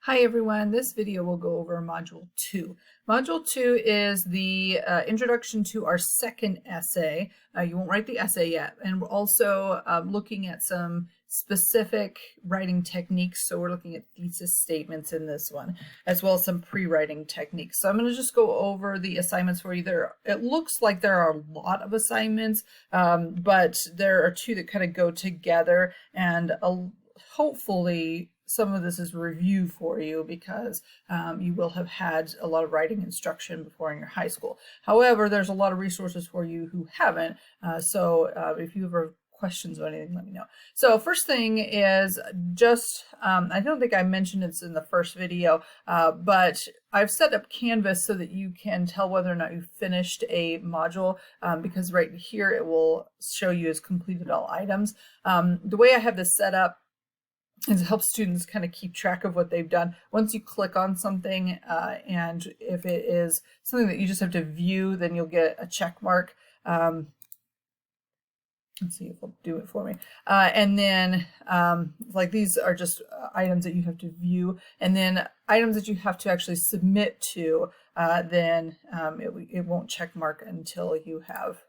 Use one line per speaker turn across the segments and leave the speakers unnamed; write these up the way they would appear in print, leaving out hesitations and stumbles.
Hi everyone, this video will go over Module 2. Module 2 is the introduction to our second essay. You won't write the essay yet, and we're also looking at some specific writing techniques. So we're looking at thesis statements in this one, as well as some pre-writing techniques. So I'm going to just go over the assignments for you. It looks like there are a lot of assignments, but there are two that kind of go together, and hopefully some of this is review for you because you will have had a lot of writing instruction before in your high school. However, there's a lot of resources for you who haven't. So if you ever questions or anything, let me know. So first thing is just, I don't think I mentioned it's in the first video, but I've set up Canvas so that you can tell whether or not you finished a module, because right here it will show you as completed all items. The way I have this set up is it helps students kind of keep track of what they've done. Once you click on something, and if it is something that you just have to view, then you'll get a check mark. Let's see if it'll do it for me. And then like these are just items that you have to view, and then items that you have to actually submit to, then it won't check mark until you have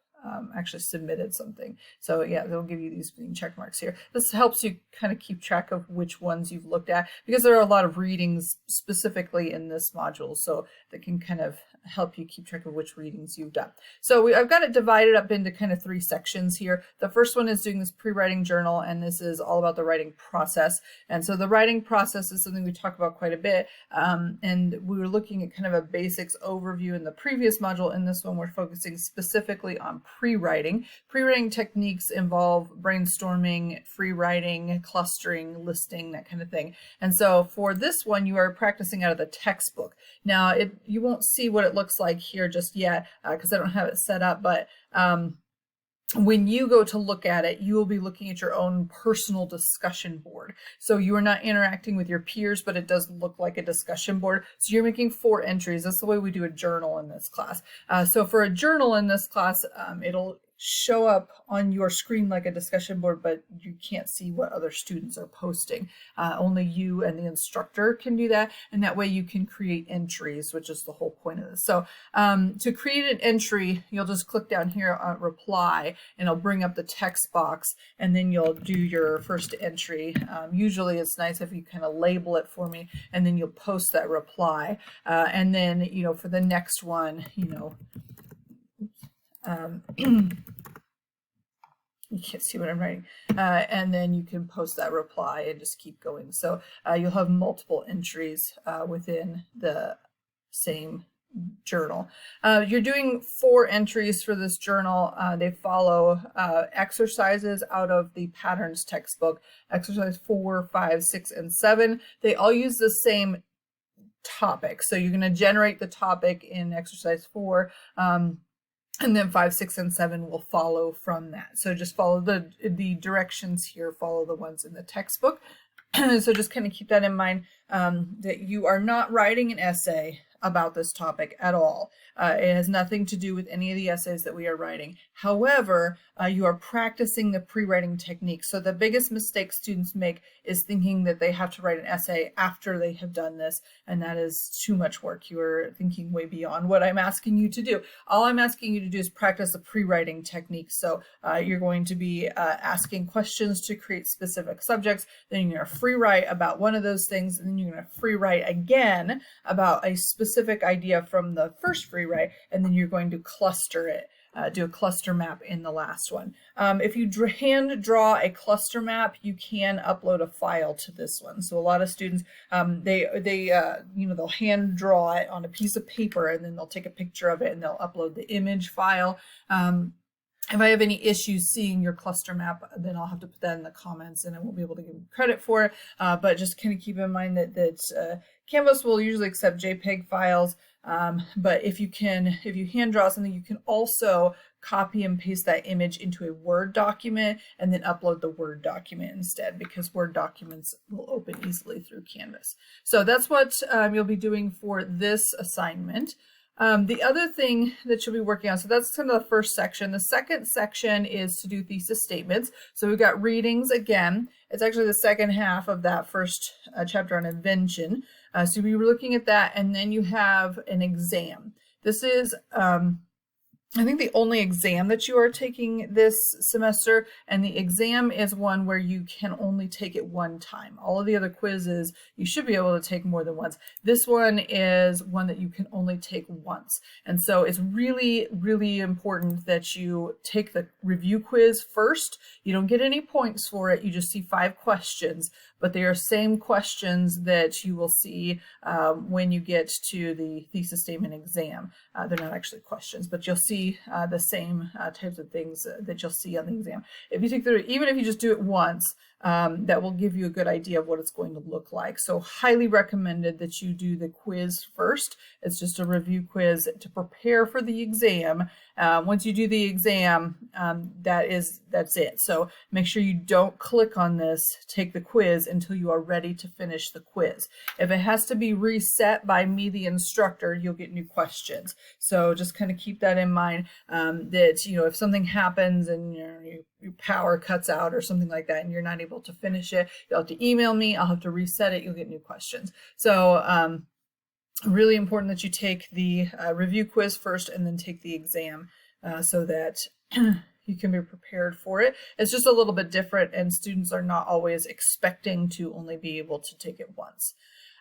actually submitted something. So yeah, they'll give you these green check marks here. This helps you kind of keep track of which ones you've looked at, because there are a lot of readings specifically in this module, so that can kind of help you keep track of which readings you've done. So I've got it divided up into kind of 3 sections here. The first one is doing this pre-writing journal, and this is all about the writing process. And so the writing process is something we talk about quite a bit, and we were looking at kind of a basics overview in the previous module. In this one, we're focusing specifically on pre-writing. Pre-writing techniques involve brainstorming, free writing, clustering, listing, that kind of thing. And so for this one, you are practicing out of the textbook. Now, you won't see what it looks like here just yet because I don't have it set up, but when you go to look at it, you will be looking at your own personal discussion board. So you are not interacting with your peers, but it does look like a discussion board. So you're making 4 entries. That's the way we do a journal in this class. So for a journal in this class, it'll show up on your screen like a discussion board, but you can't see what other students are posting. Only you and the instructor can do that, and that way you can create entries, which is the whole point of this. So to create an entry, you'll just click down here on reply, and it'll bring up the text box, and then you'll do your first entry. Usually it's nice if you kind of label it for me, and then you'll post that reply, and then for the next one, you can't see what I'm writing, and then you can post that reply and just keep going. So you'll have multiple entries within the same journal. You're doing 4 entries for this journal. They follow exercises out of the patterns textbook, exercise 4, 5, 6, and 7. They all use the same topic. So you're going to generate the topic in exercise 4, and then 5, 6, and 7 will follow from that. So just follow the directions here, follow the ones in the textbook. So just kind of keep that in mind, that you are not writing an essay about this topic at all. It has nothing to do with any of the essays that we are writing. However, you are practicing the pre-writing technique. So the biggest mistake students make is thinking that they have to write an essay after they have done this, and that is too much work. You are thinking way beyond what I'm asking you to do. All I'm asking you to do is practice the pre-writing technique. So you're going to be asking questions to create specific subjects, then you're going to free write about one of those things, and then you're going to free write again about a specific idea from the first free write, and then you're going to cluster it. Do a cluster map in the last one. If you hand draw a cluster map, you can upload a file to this one. So a lot of students, they'll hand draw it on a piece of paper, and then they'll take a picture of it and they'll upload the image file. If I have any issues seeing your cluster map, then I'll have to put that in the comments, and I won't be able to give you credit for it. But just kind of keep in mind that Canvas will usually accept JPEG files. But if you hand draw something, you can also copy and paste that image into a Word document and then upload the Word document instead, because Word documents will open easily through Canvas. So that's what you'll be doing for this assignment. The other thing that you'll be working on, so that's kind of the first section. The second section is to do thesis statements. So we've got readings again, It's actually the second half of that first chapter on invention. So we were looking at that, and then you have an exam. This is I think the only exam that you are taking this semester, and the exam is one where you can only take it one time. All of the other quizzes, you should be able to take more than once. This one is one that you can only take once. And so it's really, really important that you take the review quiz first. You don't get any points for it. You just see 5 questions, but they are same questions that you will see when you get to the thesis statement exam. They're not actually questions, but you'll see the same types of things that you'll see on the exam. If you take even if you just do it once, that will give you a good idea of what it's going to look like. So highly recommended that you do the quiz first. It's just a review quiz to prepare for the exam. Once you do the exam, that's it. So make sure you don't click on this, take the quiz until you are ready to finish the quiz. If it has to be reset by me, the instructor, you'll get new questions. So just kind of keep that in mind, that, you know, if something happens and your power cuts out or something like that and you're not able to finish it, you'll have to email me. I'll have to reset it. You'll get new questions. So really important that you take the review quiz first and then take the exam so that you can be prepared for it. It's just a little bit different, and students are not always expecting to only be able to take it once.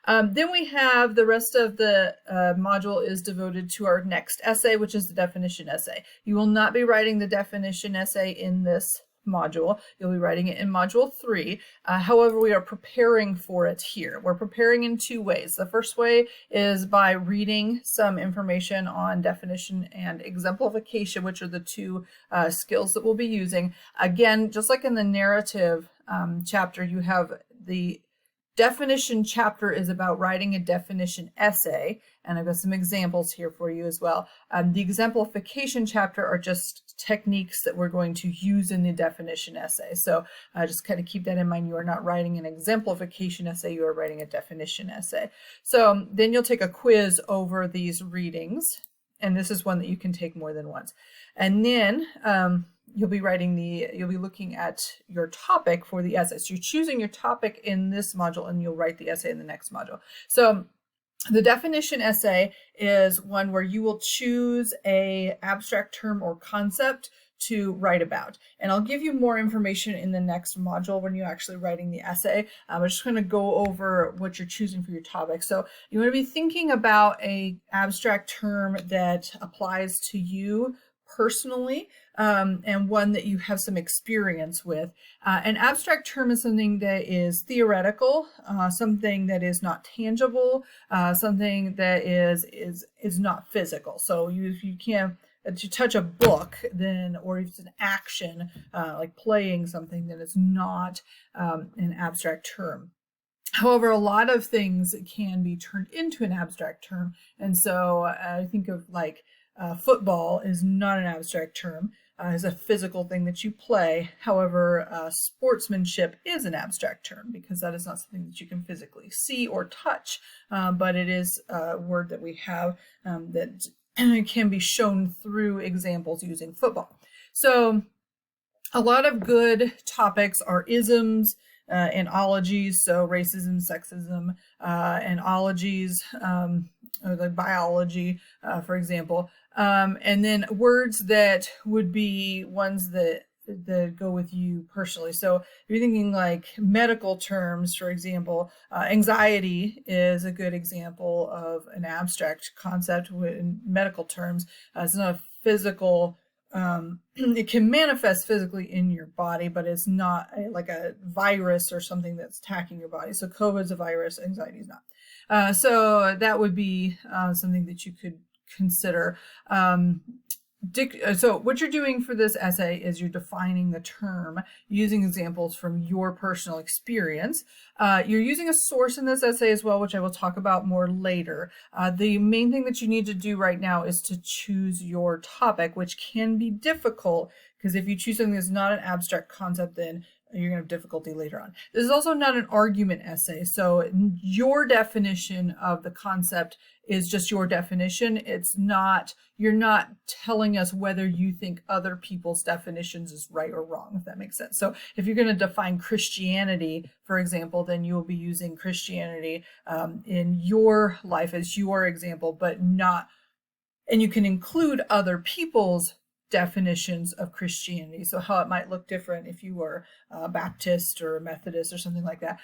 Then we have the rest of the module is devoted to our next essay, which is the definition essay. You will not be writing the definition essay in this module. You'll be writing it in module 3. However, we are preparing for it here. We're preparing in 2 ways. The first way is by reading some information on definition and exemplification, which are the 2 skills that we'll be using. Again, just like in the narrative chapter, you have the definition chapter is about writing a definition essay, and I've got some examples here for you as well. The exemplification chapter are just techniques that we're going to use in the definition essay. So just kind of keep that in mind. You are not writing an exemplification essay, you are writing a definition essay. So then you'll take a quiz over these readings, and this is one that you can take more than once. And then you'll be looking at your topic for the essay. So you're choosing your topic in this module, and you'll write the essay in the next module. So the definition essay is one where you will choose a abstract term or concept to write about. And I'll give you more information in the next module when you're actually writing the essay. I'm just going to go over what you're choosing for your topic. So you want to be thinking about an abstract term that applies to you personally, and one that you have some experience with. An abstract term is something that is theoretical, something that is not tangible, something that is not physical. So you can't, to touch a book, then, or if it's an action like playing something, then it's not an abstract term. However, a lot of things can be turned into an abstract term, and so I think of like football is not an abstract term. It's a physical thing that you play. However, sportsmanship is an abstract term because that is not something that you can physically see or touch, but it is a word that we have that can be shown through examples using football. So a lot of good topics are isms and ologies, so racism, sexism, and ologies, like biology, for example. And then words that would be ones that go with you personally. So if you're thinking like medical terms, for example, anxiety is a good example of an abstract concept in medical terms. It's not a physical, it can manifest physically in your body, but it's not like a virus or something that's attacking your body. So COVID's a virus, anxiety is not. So that would be something that you could consider. So what you're doing for this essay is you're defining the term using examples from your personal experience. You're using a source in this essay as well, which I will talk about more later. The main thing that you need to do right now is to choose your topic, which can be difficult because if you choose something that's not an abstract concept, then you're going to have difficulty later on. This is also not an argument essay. So your definition of the concept is just your definition. It's not, you're not telling us whether you think other people's definitions is right or wrong, if that makes sense. So if you're going to define Christianity, for example, then you will be using Christianity in your life as your example, but not, and you can include other people's definitions of Christianity. So how it might look different if you were Baptist or Methodist or something like that.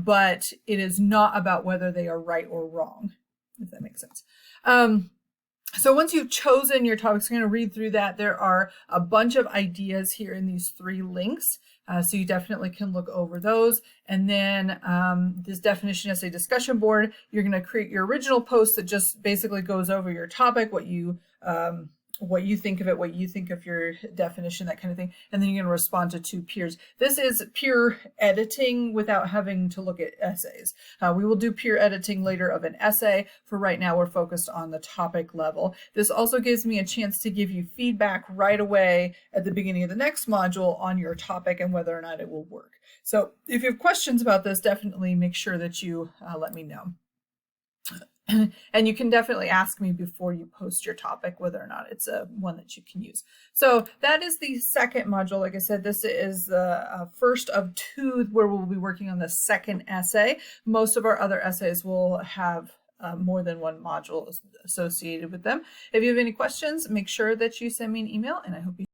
But it is not about whether they are right or wrong, if that makes sense. So once you've chosen your topics, I'm going to read through that. There are a bunch of ideas here in these 3 links. So you definitely can look over those. And then this definition essay discussion board, you're going to create your original post that just basically goes over your topic, what you think of it, what you think of your definition, that kind of thing. And then you're going to respond to 2 peers. This is peer editing without having to look at essays. We will do peer editing later of an essay. For right now, we're focused on the topic level. This also gives me a chance to give you feedback right away at the beginning of the next module on your topic and whether or not it will work. So if you have questions about this, definitely make sure that you let me know. And you can definitely ask me before you post your topic whether or not it's one that you can use. So that is the second module. Like I said, this is the first of 2 where we'll be working on the second essay. Most of our other essays will have more than 1 module associated with them. If you have any questions, make sure that you send me an email, and I hope you